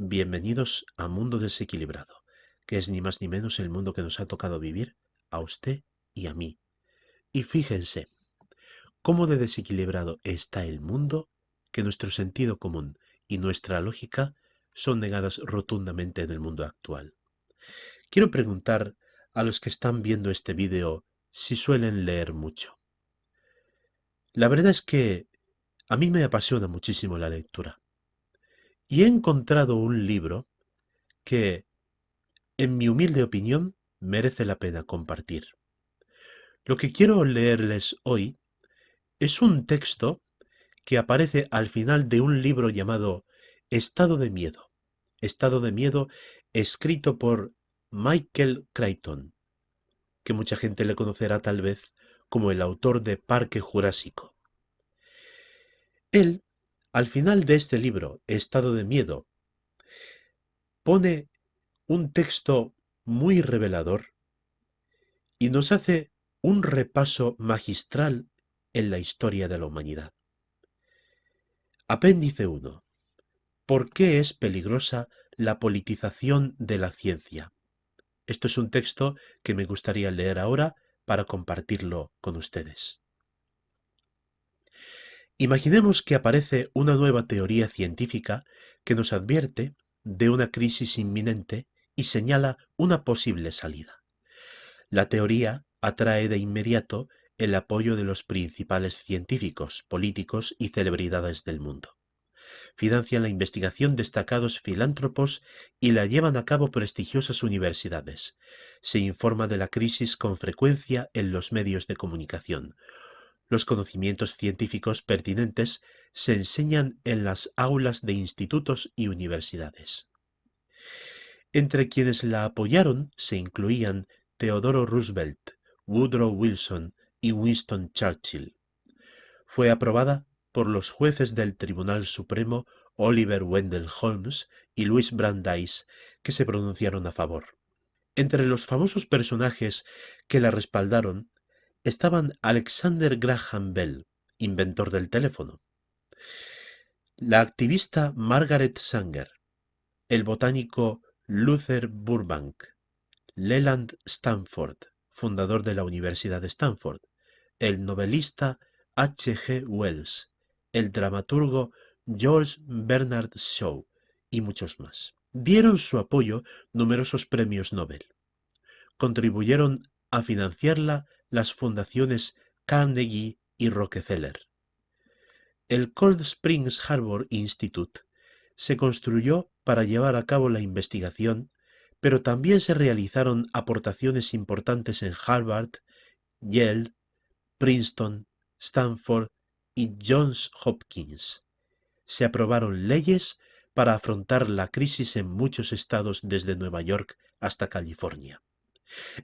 Bienvenidos a Mundo Desequilibrado, que es ni más ni menos el mundo que nos ha tocado vivir a usted y a mí. Y fíjense, cómo de desequilibrado está el mundo que nuestro sentido común y nuestra lógica son negadas rotundamente en el mundo actual. Quiero preguntar a los que están viendo este vídeo si suelen leer mucho. La verdad es que a mí me apasiona muchísimo la lectura. Y he encontrado un libro que, en mi humilde opinión, merece la pena compartir. Lo que quiero leerles hoy es un texto que aparece al final de un libro llamado Estado de Miedo. Estado de Miedo, escrito por Michael Crichton, que mucha gente le conocerá tal vez como el autor de Parque Jurásico. Él, al final de este libro, Estado de Miedo, pone un texto muy revelador y nos hace un repaso magistral en la historia de la humanidad. Apéndice 1. ¿Por qué es peligrosa la politización de la ciencia? Esto es un texto que me gustaría leer ahora para compartirlo con ustedes. Imaginemos que aparece una nueva teoría científica que nos advierte de una crisis inminente y señala una posible salida. La teoría atrae de inmediato el apoyo de los principales científicos, políticos y celebridades del mundo. Financian la investigación destacados filántropos y la llevan a cabo prestigiosas universidades. Se informa de la crisis con frecuencia en los medios de comunicación. Los conocimientos científicos pertinentes se enseñan en las aulas de institutos y universidades. Entre quienes la apoyaron se incluían Theodore Roosevelt, Woodrow Wilson y Winston Churchill. Fue aprobada por los jueces del Tribunal Supremo Oliver Wendell Holmes y Louis Brandeis, que se pronunciaron a favor. Entre los famosos personajes que la respaldaron estaban Alexander Graham Bell, inventor del teléfono, la activista Margaret Sanger, el botánico Luther Burbank, Leland Stanford, fundador de la Universidad de Stanford, el novelista H. G. Wells, el dramaturgo George Bernard Shaw y muchos más. Dieron su apoyo numerosos premios Nobel. Contribuyeron a financiarla las fundaciones Carnegie y Rockefeller. El Cold Springs Harbor Institute se construyó para llevar a cabo la investigación, pero también se realizaron aportaciones importantes en Harvard, Yale, Princeton, Stanford y Johns Hopkins. Se aprobaron leyes para afrontar la crisis en muchos estados desde Nueva York hasta California.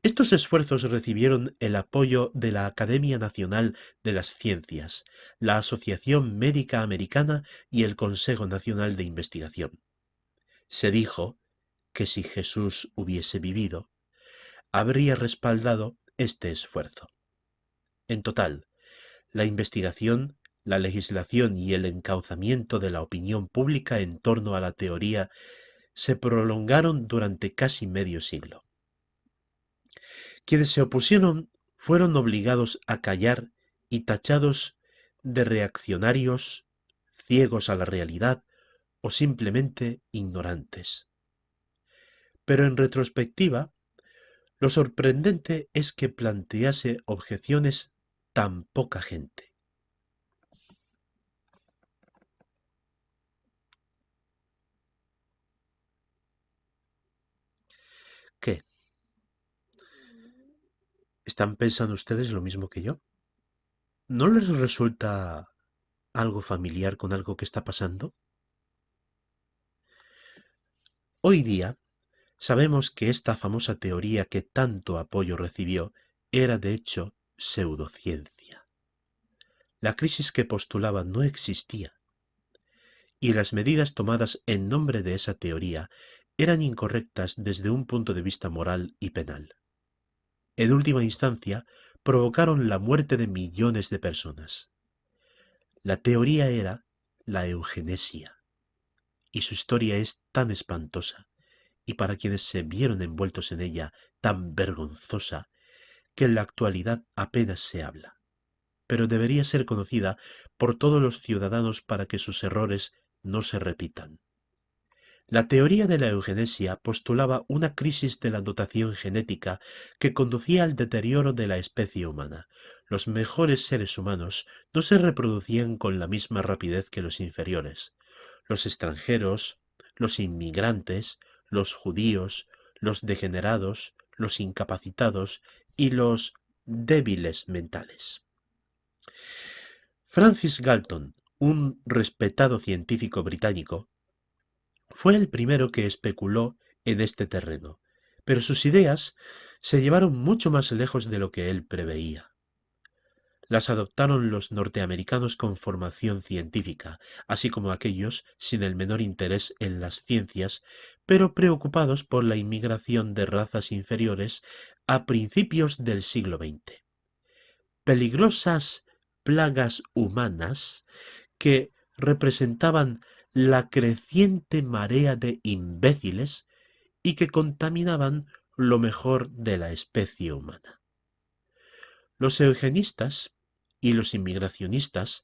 Estos esfuerzos recibieron el apoyo de la Academia Nacional de las Ciencias, la Asociación Médica Americana y el Consejo Nacional de Investigación. Se dijo que si Jesús hubiese vivido, habría respaldado este esfuerzo. En total, la investigación, la legislación y el encauzamiento de la opinión pública en torno a la teoría se prolongaron durante casi medio siglo. Quienes se opusieron fueron obligados a callar y tachados de reaccionarios, ciegos a la realidad o simplemente ignorantes. Pero en retrospectiva, lo sorprendente es que plantease objeciones tan poca gente. ¿Qué? ¿Están pensando ustedes lo mismo que yo? ¿No les resulta algo familiar con algo que está pasando? Hoy día sabemos que esta famosa teoría que tanto apoyo recibió era de hecho pseudociencia. La crisis que postulaba no existía, y las medidas tomadas en nombre de esa teoría eran incorrectas desde un punto de vista moral y penal. En última instancia, provocaron la muerte de millones de personas. La teoría era la eugenesia, y su historia es tan espantosa, y para quienes se vieron envueltos en ella tan vergonzosa, que en la actualidad apenas se habla, pero debería ser conocida por todos los ciudadanos para que sus errores no se repitan. La teoría de la eugenesia postulaba una crisis de la dotación genética que conducía al deterioro de la especie humana. Los mejores seres humanos no se reproducían con la misma rapidez que los inferiores. Los extranjeros, los inmigrantes, los judíos, los degenerados, los incapacitados y los débiles mentales. Francis Galton, un respetado científico británico, fue el primero que especuló en este terreno, pero sus ideas se llevaron mucho más lejos de lo que él preveía. Las adoptaron los norteamericanos con formación científica, así como aquellos sin el menor interés en las ciencias, pero preocupados por la inmigración de razas inferiores a principios del siglo XX. Peligrosas plagas humanas que representaban la creciente marea de imbéciles y que contaminaban lo mejor de la especie humana. Los eugenistas y los inmigracionistas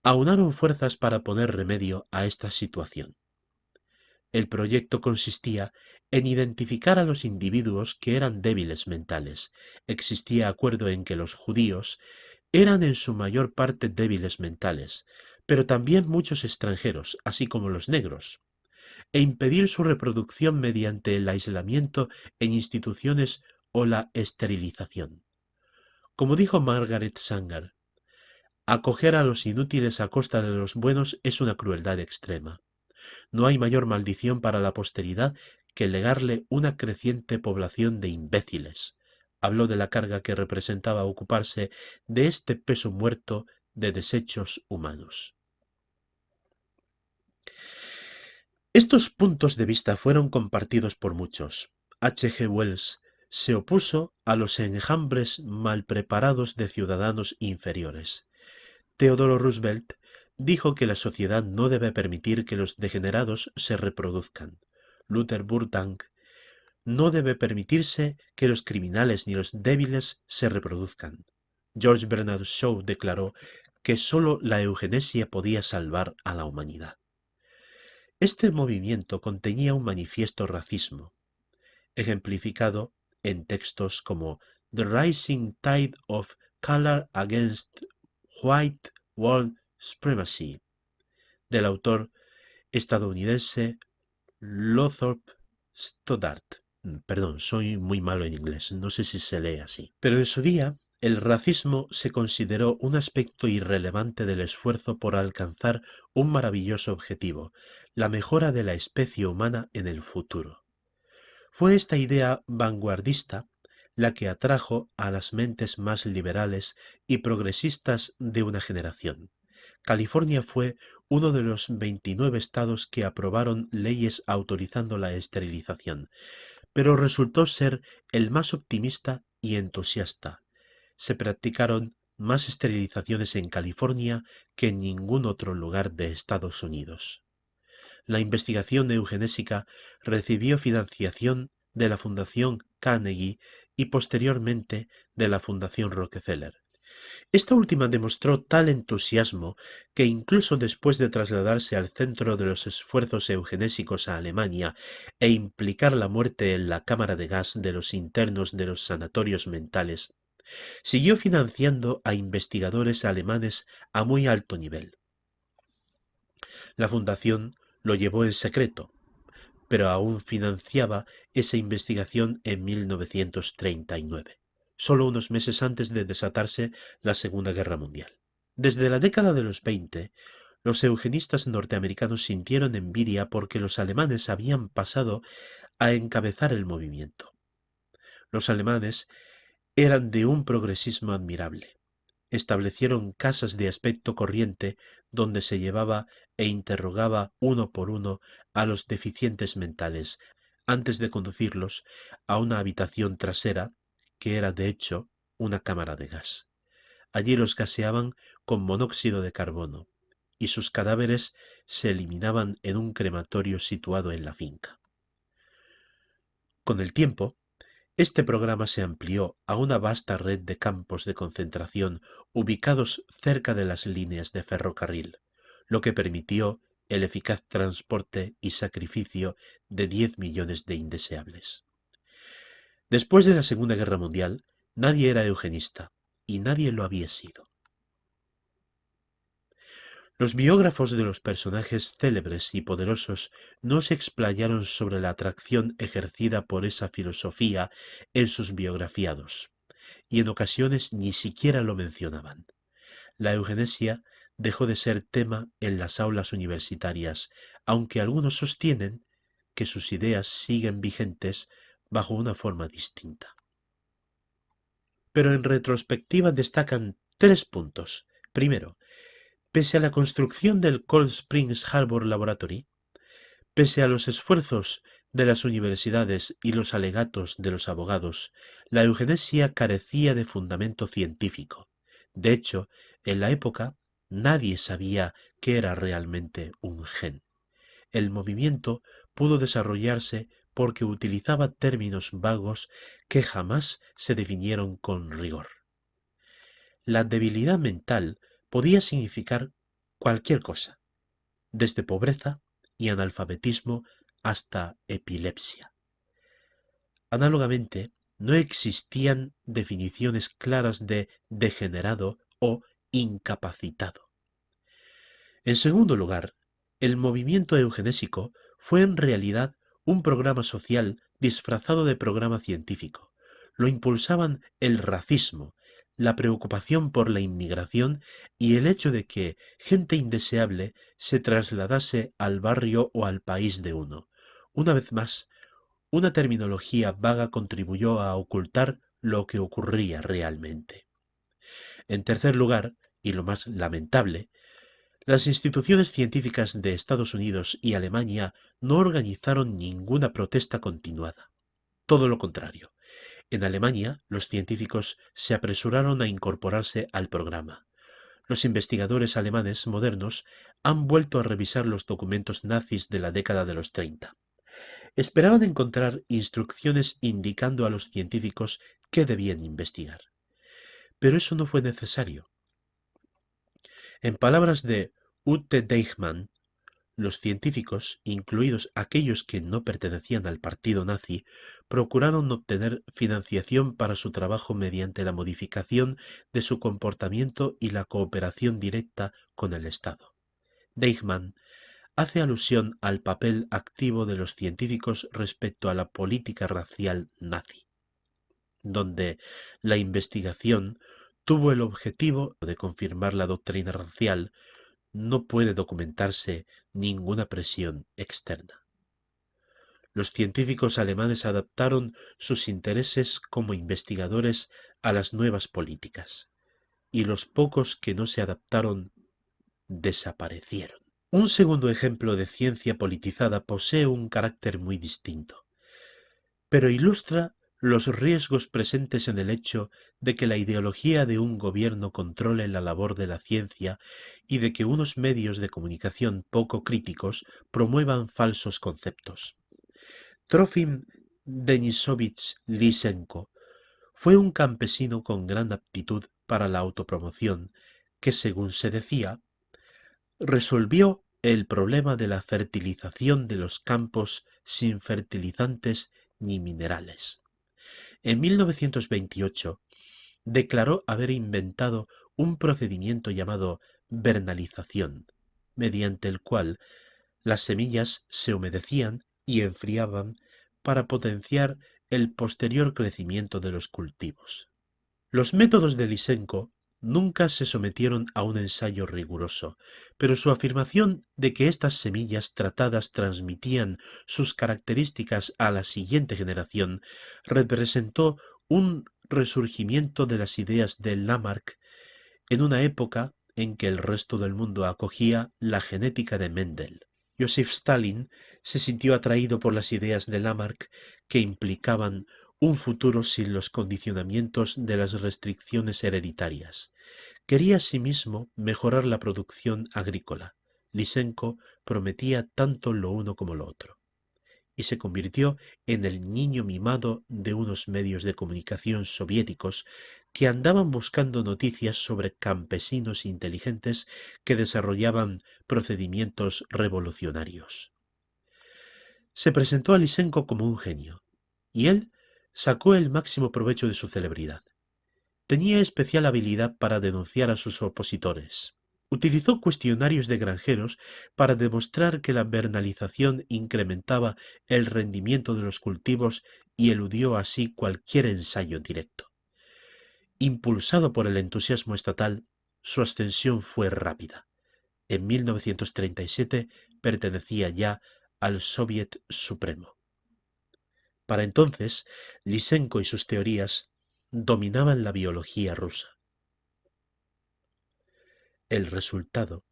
aunaron fuerzas para poner remedio a esta situación. El proyecto consistía en identificar a los individuos que eran débiles mentales. Existía acuerdo en que los judíos eran en su mayor parte débiles mentales, pero también muchos extranjeros, así como los negros, e impedir su reproducción mediante el aislamiento en instituciones o la esterilización. Como dijo Margaret Sanger, acoger a los inútiles a costa de los buenos es una crueldad extrema. No hay mayor maldición para la posteridad que legarle una creciente población de imbéciles. Habló de la carga que representaba ocuparse de este peso muerto de desechos humanos. Estos puntos de vista fueron compartidos por muchos. H. G. Wells se opuso a los enjambres mal preparados de ciudadanos inferiores. Theodore Roosevelt dijo que la sociedad no debe permitir que los degenerados se reproduzcan. Luther Burbank: no debe permitirse que los criminales ni los débiles se reproduzcan. George Bernard Shaw declaró que sólo la eugenesia podía salvar a la humanidad. Este movimiento contenía un manifiesto racismo, ejemplificado en textos como The Rising Tide of Color Against White World Supremacy, del autor estadounidense Lothrop Stoddard. Perdón, soy muy malo en inglés, no sé si se lee así. Pero en su día, el racismo se consideró un aspecto irrelevante del esfuerzo por alcanzar un maravilloso objetivo, la mejora de la especie humana en el futuro. Fue esta idea vanguardista la que atrajo a las mentes más liberales y progresistas de una generación. California fue uno de los 29 estados que aprobaron leyes autorizando la esterilización, pero resultó ser el más optimista y entusiasta. Se practicaron más esterilizaciones en California que en ningún otro lugar de Estados Unidos. La investigación eugenésica recibió financiación de la Fundación Carnegie y posteriormente de la Fundación Rockefeller. Esta última demostró tal entusiasmo que incluso después de trasladarse al centro de los esfuerzos eugenésicos a Alemania e implicar la muerte en la cámara de gas de los internos de los sanatorios mentales, siguió financiando a investigadores alemanes a muy alto nivel. La fundación lo llevó en secreto, pero aún financiaba esa investigación en 1939. Solo unos meses antes de desatarse la Segunda Guerra Mundial. Desde la década de los 20, los eugenistas norteamericanos sintieron envidia porque los alemanes habían pasado a encabezar el movimiento. Los alemanes eran de un progresismo admirable. Establecieron casas de aspecto corriente donde se llevaba e interrogaba uno por uno a los deficientes mentales antes de conducirlos a una habitación trasera que era de hecho una cámara de gas. Allí los gaseaban con monóxido de carbono y sus cadáveres se eliminaban en un crematorio situado en la finca. Con el tiempo, este programa se amplió a una vasta red de campos de concentración ubicados cerca de las líneas de ferrocarril, lo que permitió el eficaz transporte y sacrificio de 10 millones de indeseables. Después de la Segunda Guerra Mundial, nadie era eugenista, y nadie lo había sido. Los biógrafos de los personajes célebres y poderosos no se explayaron sobre la atracción ejercida por esa filosofía en sus biografiados, y en ocasiones ni siquiera lo mencionaban. La eugenesia dejó de ser tema en las aulas universitarias, aunque algunos sostienen que sus ideas siguen vigentes bajo una forma distinta. Pero en retrospectiva destacan 3 puntos. Primero, pese a la construcción del Cold Springs Harbor Laboratory, pese a los esfuerzos de las universidades y los alegatos de los abogados, la eugenesia carecía de fundamento científico. De hecho, en la época nadie sabía qué era realmente un gen. El movimiento pudo desarrollarse porque utilizaba términos vagos que jamás se definieron con rigor. La debilidad mental podía significar cualquier cosa, desde pobreza y analfabetismo hasta epilepsia. Análogamente, no existían definiciones claras de degenerado o incapacitado. En segundo lugar, el movimiento eugenésico fue en realidad un programa social disfrazado de programa científico. Lo impulsaban el racismo, la preocupación por la inmigración y el hecho de que gente indeseable se trasladase al barrio o al país de uno. Una vez más, una terminología vaga contribuyó a ocultar lo que ocurría realmente. En tercer lugar, y lo más lamentable, las instituciones científicas de Estados Unidos y Alemania no organizaron ninguna protesta continuada. Todo lo contrario. En Alemania, los científicos se apresuraron a incorporarse al programa. Los investigadores alemanes modernos han vuelto a revisar los documentos nazis de la década de los 30. Esperaban encontrar instrucciones indicando a los científicos qué debían investigar. Pero eso no fue necesario. En palabras de Ute Deichmann, los científicos, incluidos aquellos que no pertenecían al partido nazi, procuraron obtener financiación para su trabajo mediante la modificación de su comportamiento y la cooperación directa con el Estado. Deichmann hace alusión al papel activo de los científicos respecto a la política racial nazi, donde la investigación tuvo el objetivo de confirmar la doctrina racial. No puede documentarse ninguna presión externa. Los científicos alemanes adaptaron sus intereses como investigadores a las nuevas políticas, y los pocos que no se adaptaron desaparecieron. Un segundo ejemplo de ciencia politizada posee un carácter muy distinto, pero ilustra los riesgos presentes en el hecho de que la ideología de un gobierno controle la labor de la ciencia y de que unos medios de comunicación poco críticos promuevan falsos conceptos. Trofim Denisovich Lysenko fue un campesino con gran aptitud para la autopromoción que, según se decía, resolvió el problema de la fertilización de los campos sin fertilizantes ni minerales. En 1928 declaró haber inventado un procedimiento llamado vernalización, mediante el cual las semillas se humedecían y enfriaban para potenciar el posterior crecimiento de los cultivos. Los métodos de Lysenko nunca se sometieron a un ensayo riguroso, pero su afirmación de que estas semillas tratadas transmitían sus características a la siguiente generación representó un resurgimiento de las ideas de Lamarck en una época en que el resto del mundo acogía la genética de Mendel. Joseph Stalin se sintió atraído por las ideas de Lamarck que implicaban un futuro sin los condicionamientos de las restricciones hereditarias, Quería asimismo mejorar la producción agrícola. Lysenko prometía tanto lo uno como lo otro, y se convirtió en el niño mimado de unos medios de comunicación soviéticos que andaban buscando noticias sobre campesinos inteligentes que desarrollaban procedimientos revolucionarios. Se presentó a Lysenko como un genio, y él sacó el máximo provecho de su celebridad. Tenía especial habilidad para denunciar a sus opositores. Utilizó cuestionarios de granjeros para demostrar que la vernalización incrementaba el rendimiento de los cultivos y eludió así cualquier ensayo directo. Impulsado por el entusiasmo estatal, su ascensión fue rápida. En 1937 pertenecía ya al Soviet Supremo. Para entonces, Lysenko y sus teorías dominaban la biología rusa. El resultado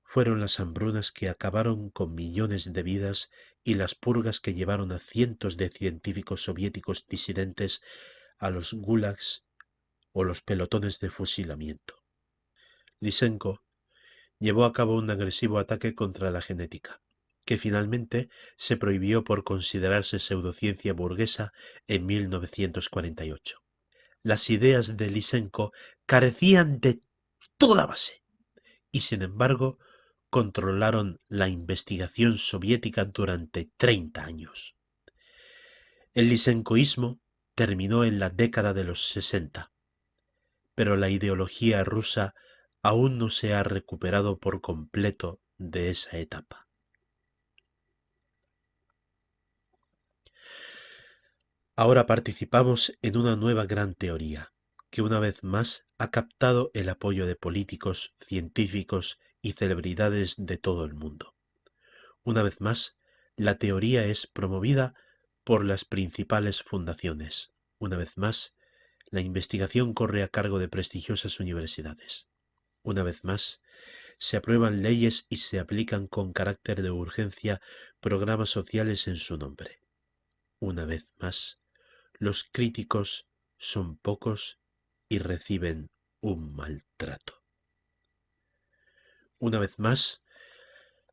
fueron las hambrunas que acabaron con millones de vidas y las purgas que llevaron a cientos de científicos soviéticos disidentes a los gulags o los pelotones de fusilamiento. Lysenko llevó a cabo un agresivo ataque contra la genética, que finalmente se prohibió por considerarse pseudociencia burguesa en 1948. Las ideas de Lysenko carecían de toda base y, sin embargo, controlaron la investigación soviética durante 30 años. El lysenkoísmo terminó en la década de los 60, pero la ideología rusa aún no se ha recuperado por completo de esa etapa. Ahora participamos en una nueva gran teoría, que una vez más ha captado el apoyo de políticos, científicos y celebridades de todo el mundo. Una vez más, la teoría es promovida por las principales fundaciones. Una vez más, la investigación corre a cargo de prestigiosas universidades. Una vez más, se aprueban leyes y se aplican con carácter de urgencia programas sociales en su nombre. Una vez más, los críticos son pocos y reciben un maltrato. Una vez más,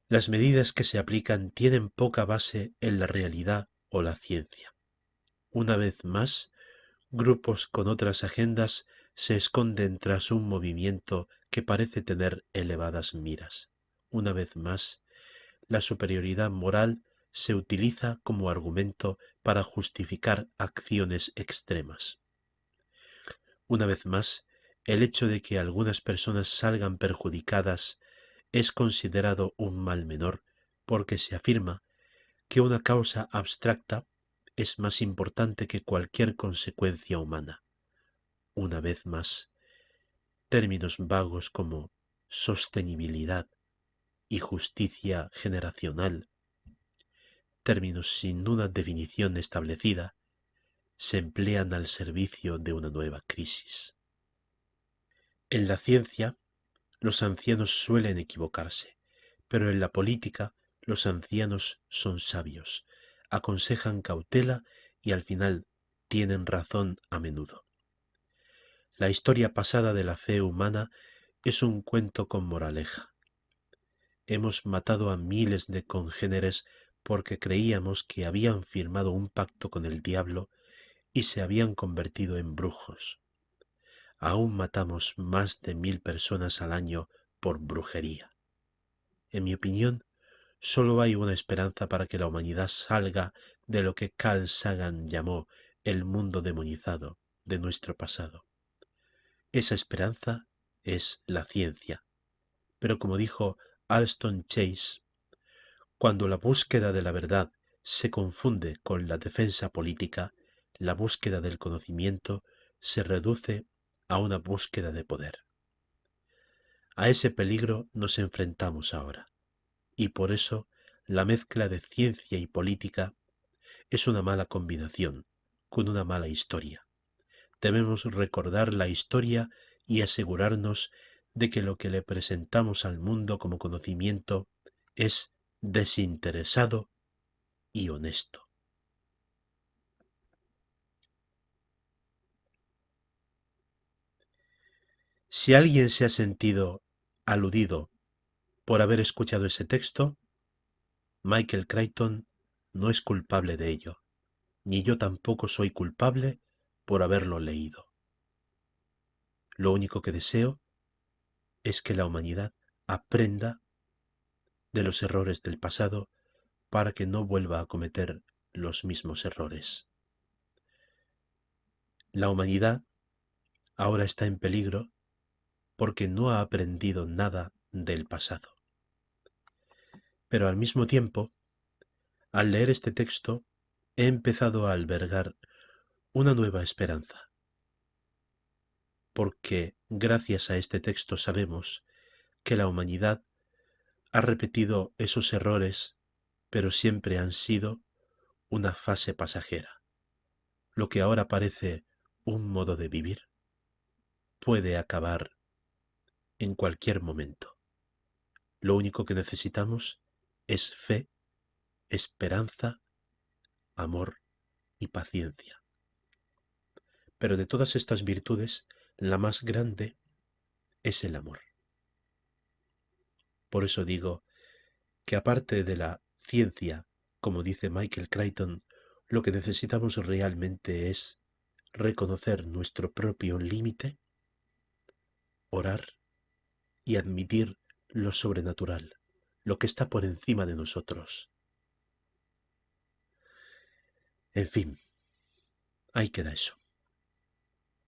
las medidas que se aplican tienen poca base en la realidad o la ciencia. Una vez más, grupos con otras agendas se esconden tras un movimiento que parece tener elevadas miras. Una vez más, la superioridad moral se utiliza como argumento para justificar acciones extremas. Una vez más, el hecho de que algunas personas salgan perjudicadas es considerado un mal menor porque se afirma que una causa abstracta es más importante que cualquier consecuencia humana. Una vez más, términos vagos como sostenibilidad y justicia generacional, términos sin una definición establecida, se emplean al servicio de una nueva crisis. En la ciencia, los ancianos suelen equivocarse, pero en la política los ancianos son sabios, aconsejan cautela y al final tienen razón a menudo. La historia pasada de la fe humana es un cuento con moraleja. Hemos matado a miles de congéneres porque creíamos que habían firmado un pacto con el diablo y se habían convertido en brujos. Aún matamos más de 1000 personas al año por brujería. En mi opinión, solo hay una esperanza para que la humanidad salga de lo que Carl Sagan llamó el mundo demonizado de nuestro pasado. Esa esperanza es la ciencia. Pero como dijo Alston Chase, cuando la búsqueda de la verdad se confunde con la defensa política, la búsqueda del conocimiento se reduce a una búsqueda de poder. A ese peligro nos enfrentamos ahora, y por eso la mezcla de ciencia y política es una mala combinación, con una mala historia. Debemos recordar la historia y asegurarnos de que lo que le presentamos al mundo como conocimiento es desinteresado y honesto. Si alguien se ha sentido aludido por haber escuchado ese texto, Michael Crichton no es culpable de ello, ni yo tampoco soy culpable por haberlo leído. Lo único que deseo es que la humanidad aprenda de los errores del pasado para que no vuelva a cometer los mismos errores. La humanidad ahora está en peligro porque no ha aprendido nada del pasado. Pero al mismo tiempo, al leer este texto, he empezado a albergar una nueva esperanza, porque gracias a este texto sabemos que la humanidad ha repetido esos errores, pero siempre han sido una fase pasajera. Lo que ahora parece un modo de vivir puede acabar en cualquier momento. Lo único que necesitamos es fe, esperanza, amor y paciencia. Pero de todas estas virtudes, la más grande es el amor. Por eso digo que aparte de la ciencia, como dice Michael Crichton, lo que necesitamos realmente es reconocer nuestro propio límite, orar y admitir lo sobrenatural, lo que está por encima de nosotros. En fin, ahí queda eso.